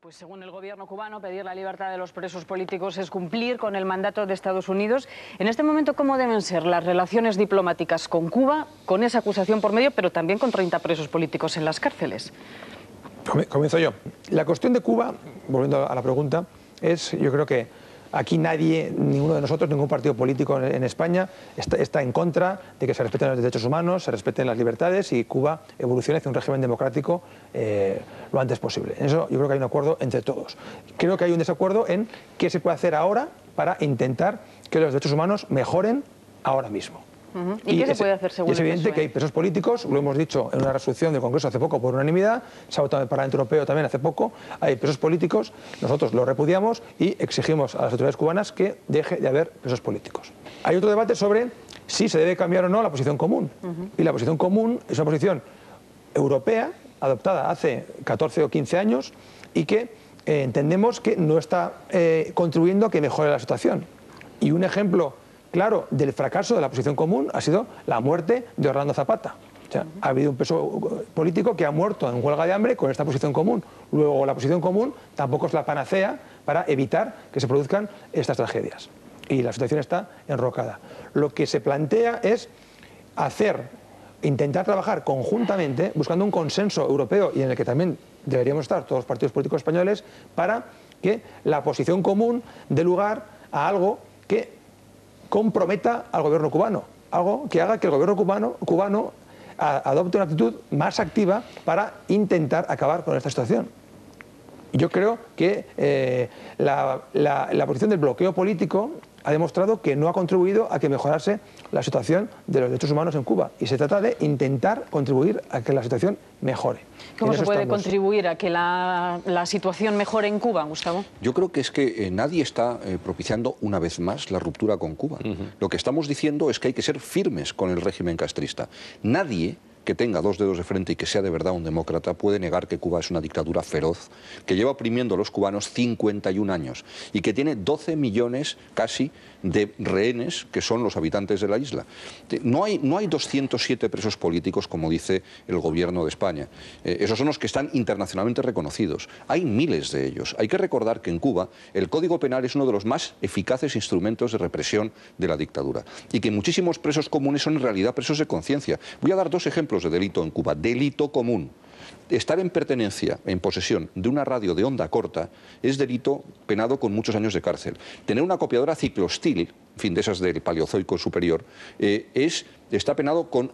Pues según el gobierno cubano, pedir la libertad de los presos políticos es cumplir con el mandato de Estados Unidos. En este momento, ¿cómo deben ser las relaciones diplomáticas con Cuba, con esa acusación por medio, pero también con 30 presos políticos en las cárceles? Comienzo yo. La cuestión de Cuba, volviendo a la pregunta, es, yo creo que aquí nadie, ninguno de nosotros, ningún partido político en España está en contra de que se respeten los derechos humanos, se respeten las libertades y Cuba evolucione hacia un régimen democrático lo antes posible. En eso yo creo que hay un acuerdo entre todos. Creo que hay un desacuerdo en qué se puede hacer ahora para intentar que los derechos humanos mejoren ahora mismo. ¿Y qué se puede hacer según el PSOE? Es evidente que hay presos políticos, lo hemos dicho en una resolución del Congreso hace poco por unanimidad, se ha votado en el Parlamento Europeo también hace poco, hay presos políticos, nosotros lo repudiamos y exigimos a las autoridades cubanas que deje de haber presos políticos. Hay otro debate sobre si se debe cambiar o no la posición común. Y la posición común es una posición europea, adoptada hace 14 o 15 años y que entendemos que no está contribuyendo a que mejore la situación. Y un ejemplo claro del fracaso de la posición común ha sido la muerte de Orlando Zapata. O sea, ha habido un preso político que ha muerto en huelga de hambre con esta posición común. Luego, la posición común tampoco es la panacea para evitar que se produzcan estas tragedias. Y la situación está enrocada. Lo que se plantea es intentar trabajar conjuntamente, buscando un consenso europeo y en el que también deberíamos estar todos los partidos políticos españoles, para que la posición común dé lugar a algo que comprometa al gobierno cubano, algo que haga que el gobierno cubano adopte una actitud más activa para intentar acabar con esta situación. Yo creo que la posición del bloqueo político ha demostrado que no ha contribuido a que mejorase la situación de los derechos humanos en Cuba. Y se trata de intentar contribuir a que la situación mejore. ¿Cómo se puede contribuir a que la situación mejore en Cuba, Gustavo? Yo creo que es que nadie está propiciando una vez más la ruptura con Cuba. Lo que estamos diciendo es que hay que ser firmes con el régimen castrista. Nadie que tenga dos dedos de frente y que sea de verdad un demócrata puede negar que Cuba es una dictadura feroz, que lleva oprimiendo a los cubanos 51 años y que tiene 12 millones casi de rehenes que son los habitantes de la isla. No hay 207 presos políticos como dice el gobierno de España. Esos son los que están internacionalmente reconocidos. Hay miles de ellos. Hay que recordar que en Cuba el Código Penal es uno de los más eficaces instrumentos de represión de la dictadura y que muchísimos presos comunes son en realidad presos de conciencia. Voy a dar dos ejemplos de delito en Cuba. Delito común. Estar en pertenencia, en posesión de una radio de onda corta es delito penado con muchos años de cárcel. Tener una copiadora ciclostil, en fin, de esas del Paleozoico superior, está penado con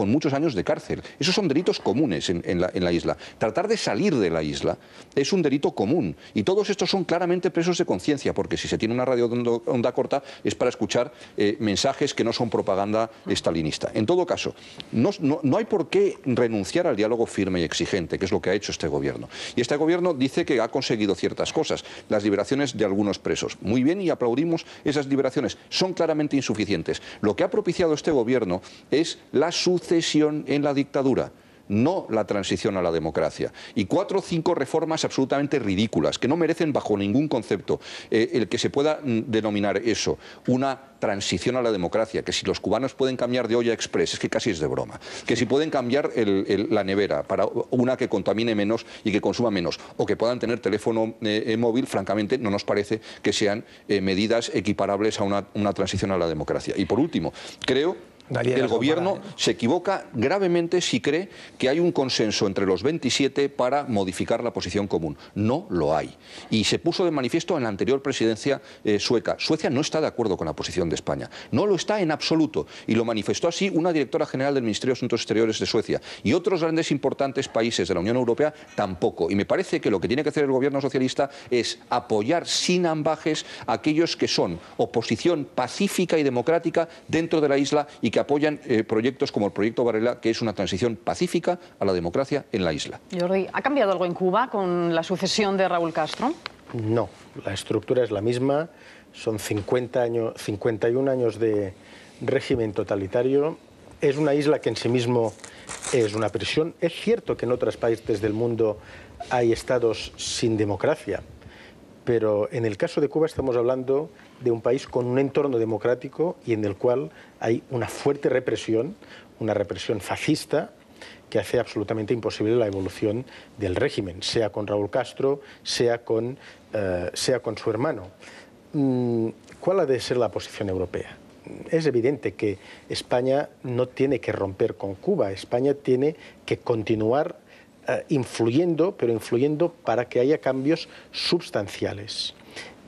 muchos años de cárcel. Esos son delitos comunes en la isla. Tratar de salir de la isla es un delito común. Y todos estos son claramente presos de conciencia, porque si se tiene una radio de onda corta es para escuchar mensajes que no son propaganda estalinista. En todo caso, no hay por qué renunciar al diálogo firme y exigente, que es lo que ha hecho este gobierno. Y este gobierno dice que ha conseguido ciertas cosas, las liberaciones de algunos presos. Muy bien, y aplaudimos esas liberaciones. Son claramente insuficientes. Lo que ha propiciado este gobierno es la sucesión en la dictadura, no la transición a la democracia. Y 4 o 5 reformas absolutamente ridículas, que no merecen bajo ningún concepto el que se pueda denominar eso una transición a la democracia, que si los cubanos pueden cambiar de olla express, es que casi es de broma, que si pueden cambiar la nevera para una que contamine menos y que consuma menos, o que puedan tener teléfono móvil, francamente no nos parece que sean medidas equiparables a una transición a la democracia. Y por último, creo que el gobierno se equivoca gravemente si cree que hay un consenso entre los 27 para modificar la posición común. No lo hay. Y se puso de manifiesto en la anterior presidencia sueca. Suecia no está de acuerdo con la posición de España. No lo está en absoluto. Y lo manifestó así una directora general del Ministerio de Asuntos Exteriores de Suecia. Y otros grandes importantes países de la Unión Europea tampoco. Y me parece que lo que tiene que hacer el gobierno socialista es apoyar sin ambajes a aquellos que son oposición pacífica y democrática dentro de la isla y que apoyan proyectos como el proyecto Varela, que es una transición pacífica a la democracia en la isla. Jordi, ¿ha cambiado algo en Cuba con la sucesión de Raúl Castro? No, la estructura es la misma, son 51 años de régimen totalitario, es una isla que en sí mismo es una prisión. Es cierto que en otros países del mundo hay estados sin democracia, pero en el caso de Cuba estamos hablando de un país con un entorno democrático y en el cual hay una fuerte represión, una represión fascista, que hace absolutamente imposible la evolución del régimen, sea con Raúl Castro, sea con su hermano. ¿Cuál ha de ser la posición europea? Es evidente que España no tiene que romper con Cuba, España tiene que continuar influyendo, pero influyendo para que haya cambios sustanciales.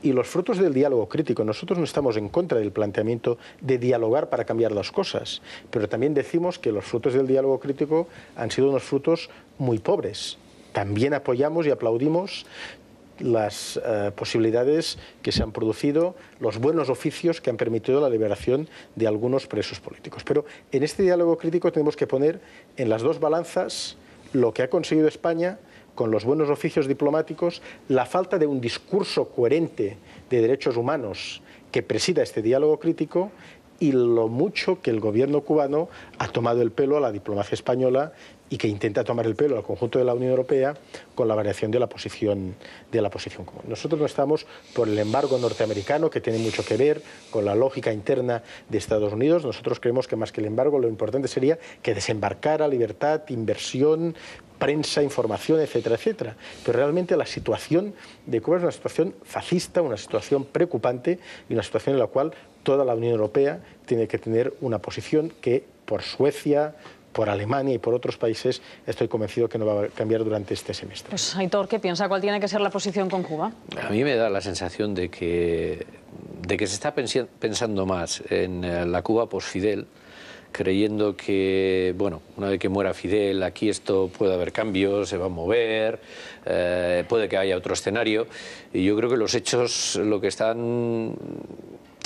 Y los frutos del diálogo crítico, nosotros no estamos en contra del planteamiento de dialogar para cambiar las cosas, pero también decimos que los frutos del diálogo crítico han sido unos frutos muy pobres. También apoyamos y aplaudimos las posibilidades que se han producido, los buenos oficios que han permitido la liberación de algunos presos políticos. Pero en este diálogo crítico tenemos que poner en las dos balanzas lo que ha conseguido España con los buenos oficios diplomáticos, la falta de un discurso coherente de derechos humanos que presida este diálogo crítico y lo mucho que el gobierno cubano ha tomado el pelo a la diplomacia española y que intenta tomar el pelo al conjunto de la Unión Europea con la variación de la posición común. Nosotros no estamos por el embargo norteamericano, que tiene mucho que ver con la lógica interna de Estados Unidos. Nosotros creemos que más que el embargo, lo importante sería que desembarcara libertad, inversión, prensa, información, etcétera, etcétera. Pero realmente la situación de Cuba es una situación fascista, una situación preocupante y una situación en la cual toda la Unión Europea tiene que tener una posición que por Suecia, por Alemania y por otros países, estoy convencido que no va a cambiar durante este semestre. Pues Aitor, ¿qué piensa? ¿Cuál tiene que ser la posición con Cuba? A mí me da la sensación de que se está pensando más en la Cuba post-Fidel, creyendo que, bueno, una vez que muera Fidel, aquí esto puede haber cambios, se va a mover, puede que haya otro escenario. Y yo creo que los hechos lo que están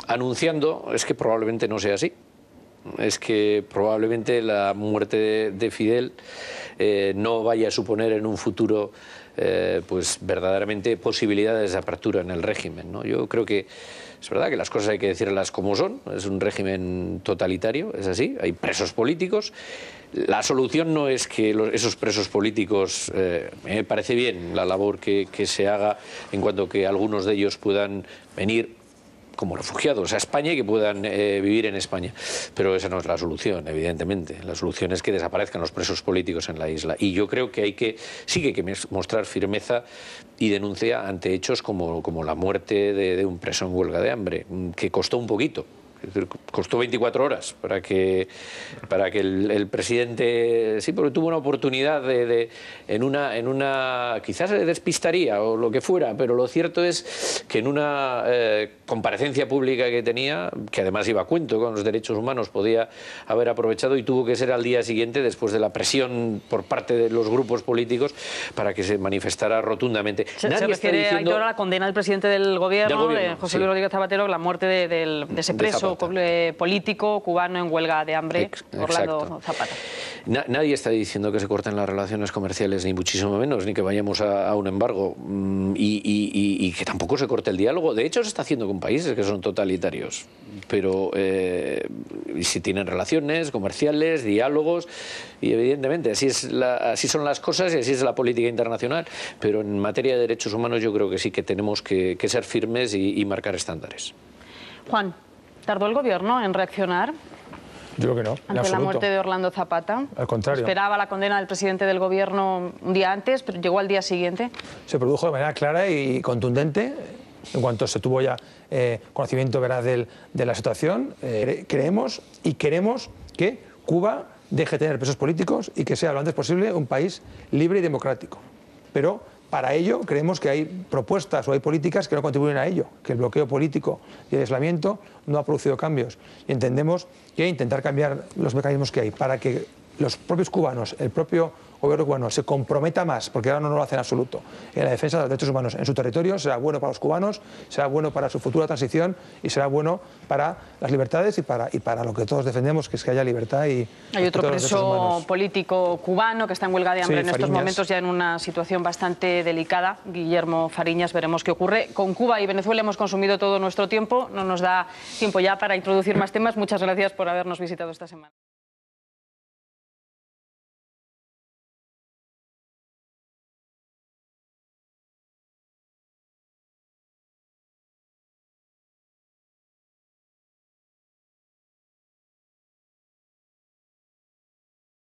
anunciando es que probablemente no sea así. Es que probablemente la muerte de Fidel no vaya a suponer en un futuro pues verdaderamente posibilidades de apertura en el régimen, ¿no? Yo creo que es verdad que las cosas hay que decirlas como son, es un régimen totalitario, es así, hay presos políticos. La solución no es que esos presos políticos, me parece bien la labor que se haga en cuanto que algunos de ellos puedan venir como refugiados a España y que puedan vivir en España. Pero esa no es la solución, evidentemente. La solución es que desaparezcan los presos políticos en la isla. Y yo creo que sí que hay que mostrar firmeza y denuncia ante hechos como la muerte de un preso en huelga de hambre, que costó un poquito. Es decir, costó 24 horas para que el presidente, sí, porque tuvo una oportunidad en una quizás se despistaría o lo que fuera, pero lo cierto es que en una comparecencia pública que tenía, que además iba a cuento con los derechos humanos, podía haber aprovechado y tuvo que ser al día siguiente, después de la presión por parte de los grupos políticos, para que se manifestara rotundamente. Se refiere a la condena del presidente del gobierno José Luis Rodríguez Zapatero, la muerte de ese preso político cubano en huelga de hambre, Orlando Zapata. Nadie está diciendo que se corten las relaciones comerciales, ni muchísimo menos, ni que vayamos a un embargo, y que tampoco se corte el diálogo. De hecho, se está haciendo con países que son totalitarios, pero si tienen relaciones comerciales, diálogos, y evidentemente así son las cosas y así es la política internacional, pero en materia de derechos humanos yo creo que sí que tenemos que ser firmes y marcar estándares. Juan, ¿tardó el gobierno en reaccionar? Yo creo que no, ante la muerte de Orlando Zapata? Al contrario. Esperaba la condena del presidente del gobierno un día antes, pero llegó al día siguiente. Se produjo de manera clara y contundente en cuanto se tuvo ya conocimiento veraz de la situación. Creemos y queremos que Cuba deje de tener presos políticos y que sea lo antes posible un país libre y democrático. Pero para ello creemos que hay propuestas o hay políticas que no contribuyen a ello, que el bloqueo político y el aislamiento no ha producido cambios. Y entendemos que intentar cambiar los mecanismos que hay para que los propios cubanos, el propio gobierno cubano se comprometa más, porque ahora no lo hace en absoluto, en la defensa de los derechos humanos en su territorio, será bueno para los cubanos, será bueno para su futura transición y será bueno para las libertades y para lo que todos defendemos, que es que haya libertad y hay otro preso político cubano que está en huelga de hambre en estos momentos, ya en una situación bastante delicada, Guillermo Fariñas. Veremos qué ocurre. Con Cuba y Venezuela hemos consumido todo nuestro tiempo, no nos da tiempo ya para introducir más temas. Muchas gracias por habernos visitado esta semana.